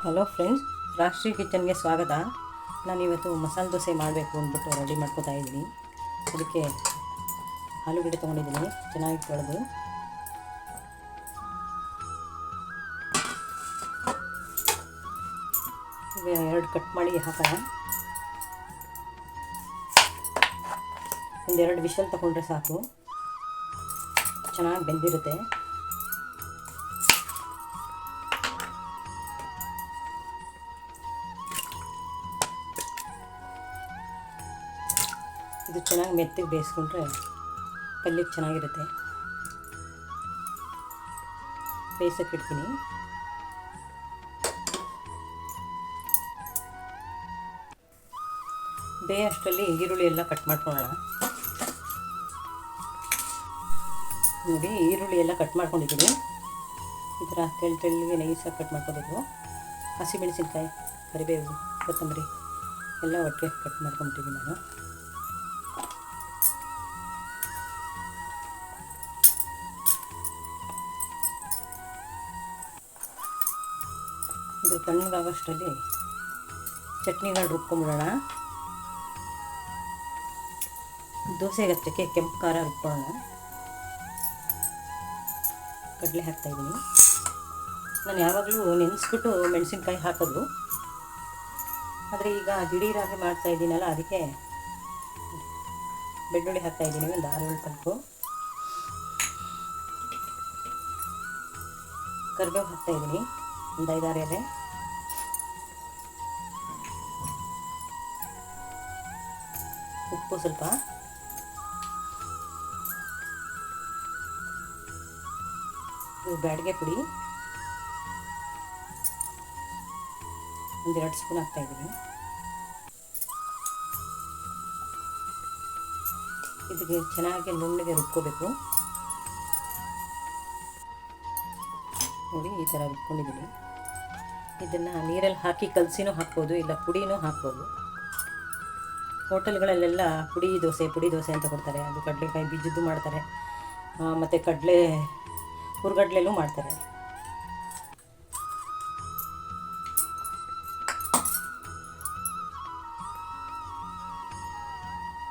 Hello friends, ರಾಷ್ಟ್ರೀಯ ಕಿಚನ್ಗೆ ಸ್ವಾಗತ. ನಾನಿವತ್ತು ಮಸಾಲೆ ದೋಸೆ ಮಾಡಬೇಕು ಅಂದ್ಬಿಟ್ಟು ರೆಡಿ ಮಾಡ್ಕೋತಾ ಇದ್ದೀನಿ. ಅದಕ್ಕೆ ಆಲೂಗಡ್ಡೆ ತೊಗೊಂಡಿದ್ದೀನಿ, ಚೆನ್ನಾಗಿ ತೊಳೆದು. ಈಗ 2 ಕಟ್ ಮಾಡಿ ಹಾಕೋಣ. ಒಂದೆರಡು ವಿಷಲ್ ತಗೊಂಡ್ರೆ ಸಾಕು, ಚೆನ್ನಾಗಿ ಬೆಂದಿರುತ್ತೆ. ಇದು ಚೆನ್ನಾಗಿ ಮೆತ್ತಗೆ ಬೇಯಿಸ್ಕೊಂಡ್ರೆ ಪಲ್ಯಕ್ಕೆ ಚೆನ್ನಾಗಿರುತ್ತೆ. ಬೇಯಿಸೋಕೆ ಇಡ್ತೀನಿ. ಅಷ್ಟರಲ್ಲಿ ಈರುಳ್ಳಿ ಎಲ್ಲ ಕಟ್ ಮಾಡ್ಕೊಳ್ಳೋಣ. ನೋಡಿ, ಈರುಳ್ಳಿ ಎಲ್ಲ ಕಟ್ ಮಾಡ್ಕೊಂಡಿದ್ದೀನಿ. ಈ ಥರ ತೆಳ್ಳಗೆ ನೈಸಾಗಿ ಕಟ್ ಮಾಡ್ಕೋಬೇಕು. ಹಸಿಮೆಣಸಿನ್ಕಾಯಿ, ಕರಿಬೇವು, ಕೊತ್ತಂಬರಿ ಎಲ್ಲ ಒಟ್ಟಿಗೆ ಕಟ್ ಮಾಡ್ಕೊಂಬಿಟ್ಟಿದ್ದೀನಿ ನಾನು. ಇದು ತಣ್ಣಗಾಗೋಷ್ಟರಲ್ಲಿ ಚಟ್ನಿಗಳು ರುಬ್ಕೊಂಬಿಡೋಣ. ದೋಸೆಗೆ ಹಚ್ಚಕ್ಕೆ ಕೆಂಪು ಖಾರ ರುಬ್ಕೊಳ್ಳೋಣ. ಕಡಲೆ ಹಾಕ್ತಾಯಿದ್ದೀನಿ. ನಾನು ಯಾವಾಗಲೂ ನೆನೆಸ್ಬಿಟ್ಟು ಮೆಣಸಿನ್ಕಾಯಿ ಹಾಕೋದು, ಆದರೆ ಈಗ ದಿಢೀರಾಗಿ ಮಾಡ್ತಾಯಿದ್ದೀನಲ್ಲ, ಅದಕ್ಕೆ ಬೆಳ್ಳುಳ್ಳಿ ಹಾಕ್ತಾಯಿದ್ದೀನಿ. ಒಂದು 6-7 ಪಲ್ಕು ಕರಿಬೇವು ಹಾಕ್ತಾಯಿದ್ದೀನಿ, ಒಂದು 5-6 ಎಲೆ. ಉಪ್ಪು ಸ್ವಲ್ಪ, ಇದು ಬ್ಯಾಡಿಗೆ ಪುಡಿ 1-2 ಸ್ಪೂನ್ ಹಾಕ್ತಾಯಿದ್ದೀನಿ. ಇದಕ್ಕೆ ಚೆನ್ನಾಗಿ ನುಣ್ಣಗೆ ರುಬ್ಕೋಬೇಕು. ನೋಡಿ, ಈ ಥರ ರುಬ್ಕೊಂಡಿದ್ದೀನಿ. ಇದನ್ನು ನೀರಲ್ಲಿ ಹಾಕಿ ಕಲಸಿನೂ ಹಾಕ್ಬೋದು, ಇಲ್ಲ ಪುಡಿನೂ ಹಾಕ್ಬೋದು. ಹೋಟೆಲ್ಗಳಲ್ಲೆಲ್ಲ ಪುಡಿ ದೋಸೆ ಅಂತ ಕೊಡ್ತಾರೆ. ಅದು ಕಡಲೆಕಾಯಿ ಬೀಜದ್ದು ಮಾಡ್ತಾರೆ, ಮತ್ತು ಹುರ್ಗಡ್ಲೆಲ್ಲೂ ಮಾಡ್ತಾರೆ.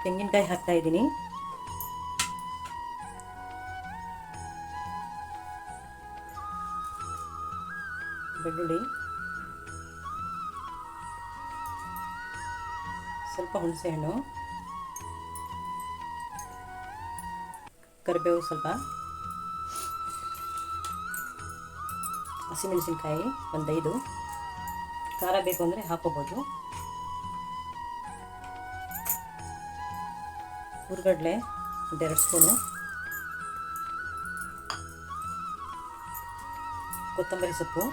ತೆಂಗಿನಕಾಯಿ ಹಾಕ್ತಾಯಿದ್ದೀನಿ. ಬೆಳ್ಳುಳ್ಳಿ, ಸ್ವಲ್ಪ ಹುಣಸೆಹಣ್ಣು, ಕರಿಬೇವು ಸ್ವಲ್ಪ, ಹಸಿಮೆಣಸಿನ್ಕಾಯಿ ಒಂದು 5, ಖಾರ ಬೇಕು ಅಂದರೆ ಹಾಕೋಬೋದು. ಹುರ್ಗಡ್ಲೆ 1-2 ಸ್ಪೂನು, ಕೊತ್ತಂಬರಿ ಸೊಪ್ಪು,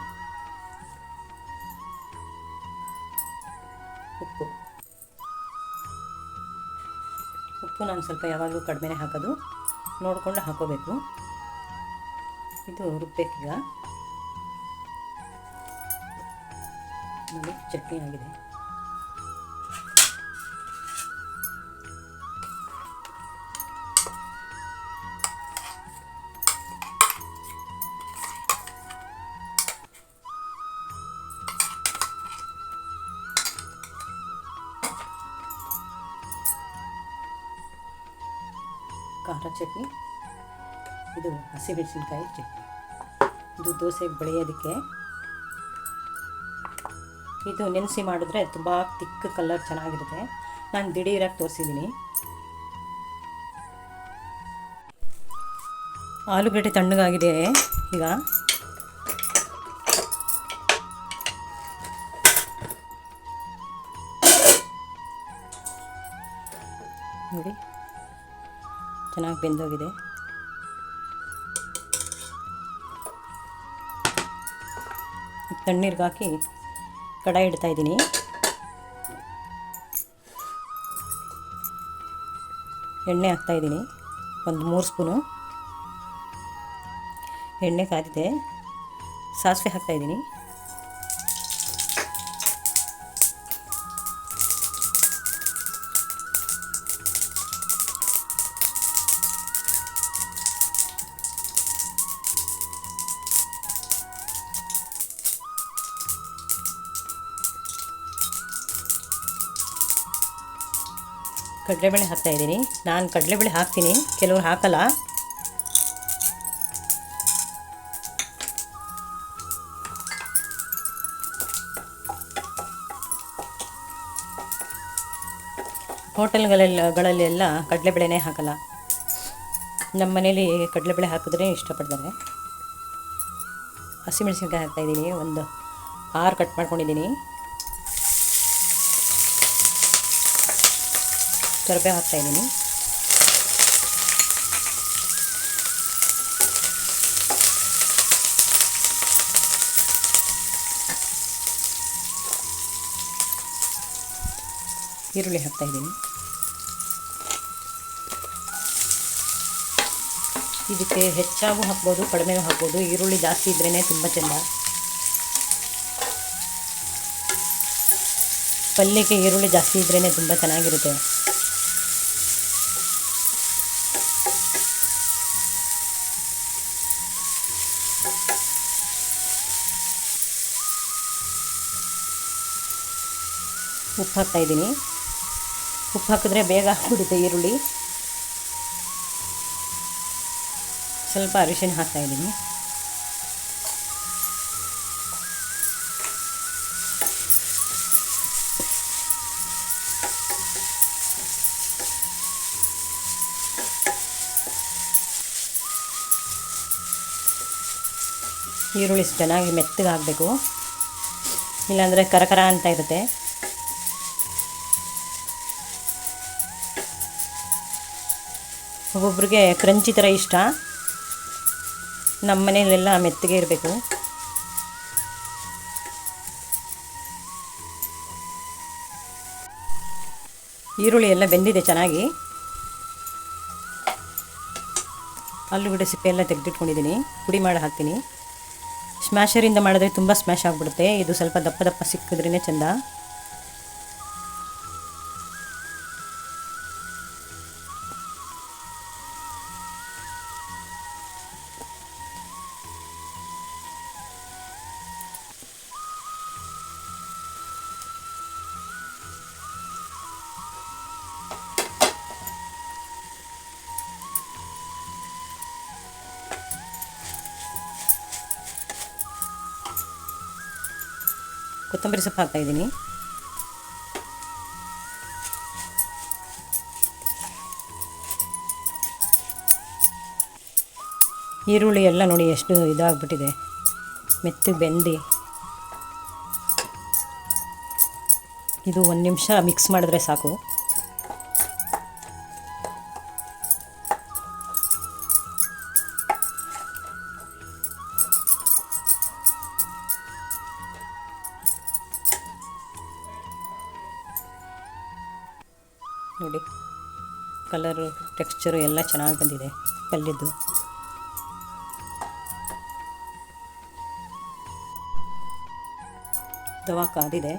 ಉಪ್ಪು ನಾನು ಸ್ವಲ್ಪ ಯಾವಾಗಲೂ ಕಡಿಮೆನೇ ಹಾಕೋದು, ನೋಡಿಕೊಂಡು ಹಾಕೋಬೇಕು. ಇದು ರುಬ್ಬೇಕೀಗ. ನೋಡಿ, ಚಟ್ನಿ ಆಗಿದೆ. ಖಾರ ಚಟ್ನಿ, ಇದು ಹಸಿಮೆಣಸಿನ್ಕಾಯಿ ಚಟ್ನಿ. ಇದು ದೋಸೆಗೆ ಬೆಳೆಯೋದಕ್ಕೆ. ಇದು ನೆನೆಸಿ ಮಾಡಿದ್ರೆ ತುಂಬ ತಿಕ್ಕ ಕಲರ್ ಚೆನ್ನಾಗಿರುತ್ತೆ. ನಾನು ದಿಢೀರಾಗಿ ತೋರಿಸಿದ್ದೀನಿ. ಆಲೂಗಡ್ಡೆ ತಣ್ಣಗಾಗಿದೆ. ಈಗ ನೋಡಿ, ಚೆನ್ನಾಗಿ ಬೆಂದೋಗಿದೆ. ತಣ್ಣೀರಿಗೆ ಹಾಕಿ ಕಡಾಯಿ ಇಡ್ತಾಯಿದ್ದೀನಿ. ಎಣ್ಣೆ ಹಾಕ್ತಾಯಿದ್ದೀನಿ, ಒಂದು 3 ಸ್ಪೂನು ಎಣ್ಣೆ ಕಾದಿದೆ. ಸಾಸಿವೆ ಹಾಕ್ತಾಯಿದ್ದೀನಿ. ಕಡಲೆಬೇಳೆ ಹಾಕ್ತಾಯಿದ್ದೀನಿ. ನಾನು ಕಡಲೆಬೇಳೆ ಹಾಕ್ತೀನಿ, ಕೆಲವ್ರು ಹಾಕಲ್ಲ. ಹೋಟೆಲ್ಗಳಲ್ಲೆಲ್ಲ ಕಡಲೆಬೇಳೆನೇ ಹಾಕಲ್ಲ. ನಮ್ಮ ಮನೇಲಿ ಕಡಲೆಬೇಳೆ ಹಾಕಿದ್ರೆ ಇಷ್ಟಪಡ್ತಾರೆ. ಹಸಿಮೆಣಸಿನ್ಕಾಯಿ ಹಾಕ್ತಾಯಿದ್ದೀನಿ, ಒಂದು 6 ಕಟ್ ಮಾಡ್ಕೊಂಡಿದ್ದೀನಿ. ಕರಿಬೇವು ಹಾಕ್ತಾಯಿದ್ದೀನಿ. ಈರುಳ್ಳಿ ಹಾಕ್ತಾಯಿದ್ದೀನಿ. ಇದಕ್ಕೆ ಹೆಚ್ಚಾಗೂ ಹಾಕ್ಬೋದು, ಕಡಿಮೆಗೂ ಹಾಕ್ಬೋದು. ಈರುಳ್ಳಿ ಜಾಸ್ತಿ ಇದ್ರೇ ತುಂಬ ಚೆಂದ. ಪಲ್ಯಕ್ಕೆ ಈರುಳ್ಳಿ ಜಾಸ್ತಿ ಇದ್ರೇ ತುಂಬ ಚೆನ್ನಾಗಿರುತ್ತೆ. ಉಪ್ಪು ಹಾಕ್ತಾಯಿದ್ದೀನಿ. ಉಪ್ಪು ಹಾಕಿದ್ರೆ ಬೇಗ ಹಾಕ್ಬಿಡುತ್ತೆ ಈರುಳ್ಳಿ. ಸ್ವಲ್ಪ ಅರಿಶಿಣ ಹಾಕ್ತಾಯಿದ್ದೀನಿ. ಈರುಳ್ಳಿ ಚೆನ್ನಾಗಿ ಮೆತ್ತಗೆ ಆಗಬೇಕು, ಇಲ್ಲಾಂದರೆ ಕರಕರ ಅಂತ ಇರುತ್ತೆ. ಒಬ್ಬೊಬ್ರಿಗೆ ಕ್ರಂಚಿ ಥರ ಇಷ್ಟ, ನಮ್ಮ ಮನೆಯಲ್ಲೆಲ್ಲ ಮೆತ್ತಗೆ ಇರಬೇಕು. ಈರುಳ್ಳಿ ಎಲ್ಲ ಬೆಂದಿದೆ ಚೆನ್ನಾಗಿ. ಆಲೂಗಡ್ಡೆ ಸಿಪ್ಪೆ ಎಲ್ಲ ತೆಗೆದಿಟ್ಕೊಂಡಿದ್ದೀನಿ, ಪುಡಿ ಮಾಡಿ ಹಾಕ್ತೀನಿ. ಸ್ಮ್ಯಾಶರಿಂದ ಮಾಡಿದ್ರೆ ತುಂಬ ಸ್ಮ್ಯಾಶ್ ಆಗಿಬಿಡುತ್ತೆ. ಇದು ಸ್ವಲ್ಪ ದಪ್ಪ ದಪ್ಪ ಸಿಕ್ಕಿದ್ರೇ ಚೆಂದ. ಕೊತ್ತಂಬರಿ ಸೊಪ್ಪು ಹಾಕ್ತಾಯಿದ್ದೀನಿ. ಈರುಳ್ಳಿ ಎಲ್ಲ ನೋಡಿ ಎಷ್ಟು ಇದಾಗ್ಬಿಟ್ಟಿದೆ, ಮೆತ್ತಗೆ ಬೆಂದು. ಇದು 1 ನಿಮಿಷ ಮಿಕ್ಸ್ ಮಾಡಿದ್ರೆ ಸಾಕು. ನೋಡಿ ಕಲರು, ಟೆಕ್ಸ್ಚರು ಎಲ್ಲ ಚೆನ್ನಾಗಿ ಬಂದಿದೆ ಪಲ್ಯದ್ದು. ತವಾ ಕಾದಿದೆ.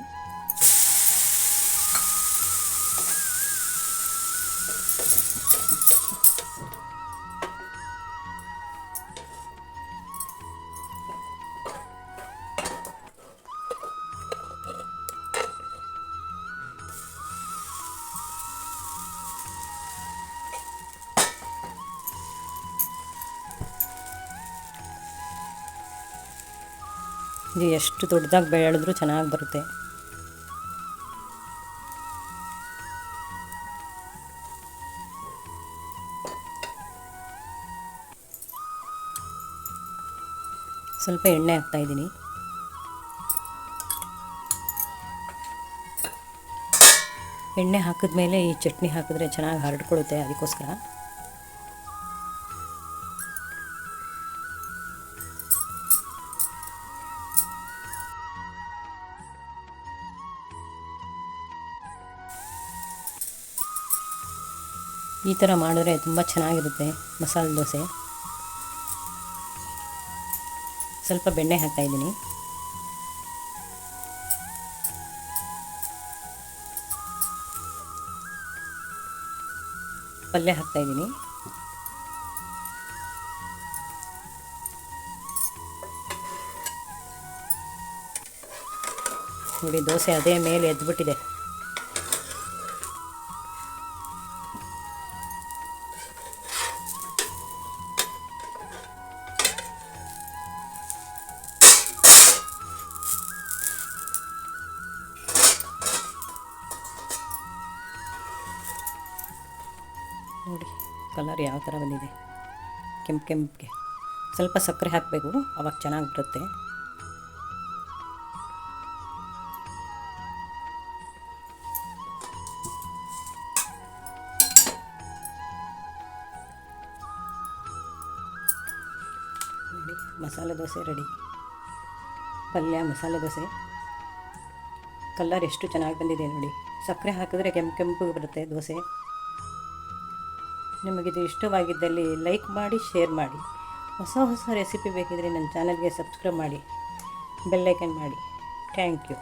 ಇದು ಎಷ್ಟು ದೊಡ್ಡದಾಗಿ ಬೆಳೆದ್ರೂ ಚೆನ್ನಾಗಿ ಬರುತ್ತೆ. ಸ್ವಲ್ಪ ಎಣ್ಣೆ ಹಾಕ್ತಾಯಿದ್ದೀನಿ. ಎಣ್ಣೆ ಹಾಕಿದ್ಮೇಲೆ ಈ ಚಟ್ನಿ ಹಾಕಿದ್ರೆ ಚೆನ್ನಾಗಿ ಹರಡ್ಕೊಳ್ಳುತ್ತೆ, ಅದಕ್ಕೋಸ್ಕರ. ಈ ಥರ ಮಾಡಿದ್ರೆ ತುಂಬ ಚೆನ್ನಾಗಿರುತ್ತೆ ಮಸಾಲೆ ದೋಸೆ. ಸ್ವಲ್ಪ ಬೆಣ್ಣೆ ಹಾಕ್ತಾಯಿದ್ದೀನಿ. ಪಲ್ಯ ಹಾಕ್ತಾಯಿದ್ದೀನಿ. ನೋಡಿ ದೋಸೆ ಅದೇ ಮೇಲೆ ಎದ್ಬಿಟ್ಟಿದೆ. ಕಲರ್ ಯಾವ ಥರ ಬಂದಿದೆ, ಕೆಂಪಿಗೆ. ಸ್ವಲ್ಪ ಸಕ್ಕರೆ ಹಾಕಬೇಕು, ಆವಾಗ ಚೆನ್ನಾಗಿ ಬರುತ್ತೆ. ನೋಡಿ, ಮಸಾಲೆ ದೋಸೆ ರೆಡಿ. ಪಲ್ಯ ಮಸಾಲೆ ದೋಸೆ ಕಲರ್ ಎಷ್ಟು ಚೆನ್ನಾಗಿ ಬಂದಿದೆ ನೋಡಿ. ಸಕ್ಕರೆ ಹಾಕಿದ್ರೆ ಕೆಂಪು ಬರುತ್ತೆ ದೋಸೆ. ನಿಮಗಿದು ಇಷ್ಟವಾಗಿದ್ದಲ್ಲಿ ಲೈಕ್ ಮಾಡಿ, ಶೇರ್ ಮಾಡಿ. ಹೊಸ ರೆಸಿಪಿ ಬೇಕಿದ್ರೆ ನನ್ನ ಚಾನಲ್ಗೆ ಸಬ್ಸ್ಕ್ರೈಬ್ ಮಾಡಿ, ಬೆಲ್ ಐಕನ್ ಮಾಡಿ. Thank you.